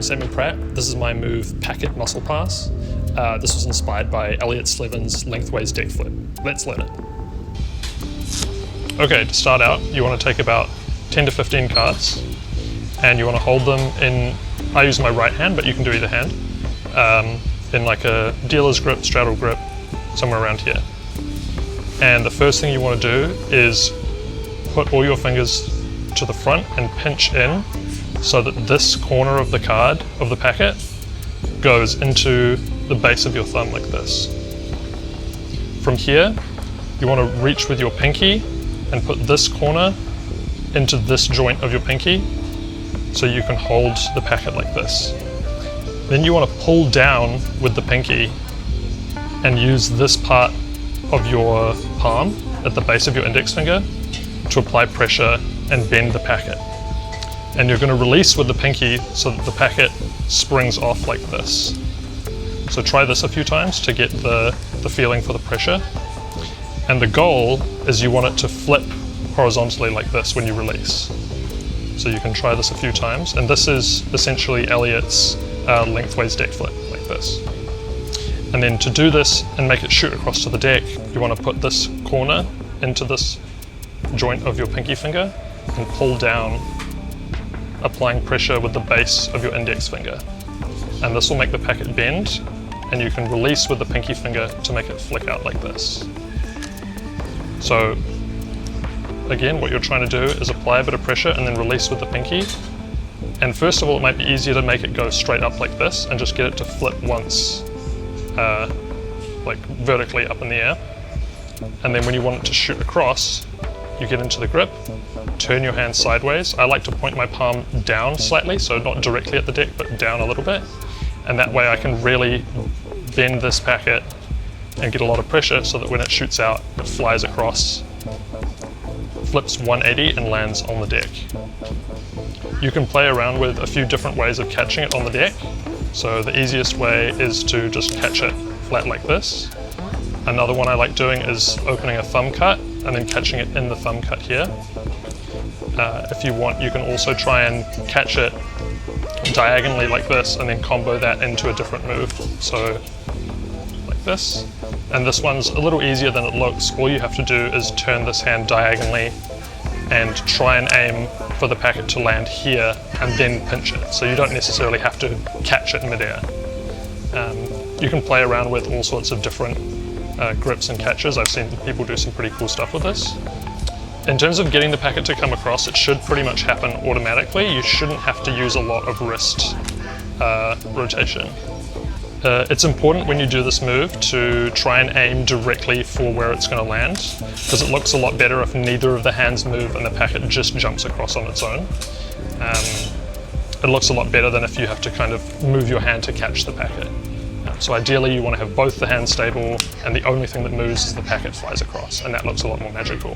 Samuel Pratt. This is my move, Packet Muscle Pass. This was inspired by Elliot Slevin's lengthways deck flip. Let's learn it. Okay, to start out, you want to take about 10 to 15 cards, and you want to hold them in, I use my right hand, but you can do either hand, in like a dealer's grip, straddle grip, somewhere around here. And the first thing you want to do is put all your fingers to the front and pinch in so that this corner of the card, of the packet, goes into the base of your thumb like this. From here, you want to reach with your pinky and put this corner into this joint of your pinky so you can hold the packet like this. Then you want to pull down with the pinky and use this part of your palm at the base of your index finger to apply pressure and bend the packet. And you're going to release with the pinky so that the packet springs off like this. So try this a few times to get the feeling for the pressure. And the goal is you want it to flip horizontally like this when you release. So you can try this a few times. And this is essentially Elliot's lengthways deck flip like this. And then to do this and make it shoot across to the deck, you want to put this corner into this joint of your pinky finger and pull down, applying pressure with the base of your index finger. And this will make the packet bend, and you can release with the pinky finger to make it flick out like this. So again, what you're trying to do is apply a bit of pressure and then release with the pinky. And first of all, it might be easier to make it go straight up like this and just get it to flip once, like vertically up in the air. And then when you want it to shoot across, you get into the grip, turn your hand sideways. I like to point my palm down slightly, so not directly at the deck, but down a little bit. And that way I can really bend this packet and get a lot of pressure so that when it shoots out, it flies across, flips 180 and lands on the deck. You can play around with a few different ways of catching it on the deck. So the easiest way is to just catch it flat like this. Another one I like doing is opening a thumb cut and then catching it in the thumb cut here. If you want, you can also try and catch it diagonally like this and then combo that into a different move. So like this. And this one's a little easier than it looks. All you have to do is turn this hand diagonally and try and aim for the packet to land here and then pinch it. So you don't necessarily have to catch it midair. You can play around with all sorts of different grips and catches. I've seen people do some pretty cool stuff with this. In terms of getting the packet to come across, it should pretty much happen automatically. You shouldn't have to use a lot of wrist rotation. It's important when you do this move to try and aim directly for where it's going to land, because it looks a lot better if neither of the hands move and the packet just jumps across on its own. It looks a lot better than if you have to kind of move your hand to catch the packet. So ideally you want to have both the hands stable and the only thing that moves is the packet flies across, and that looks a lot more magical.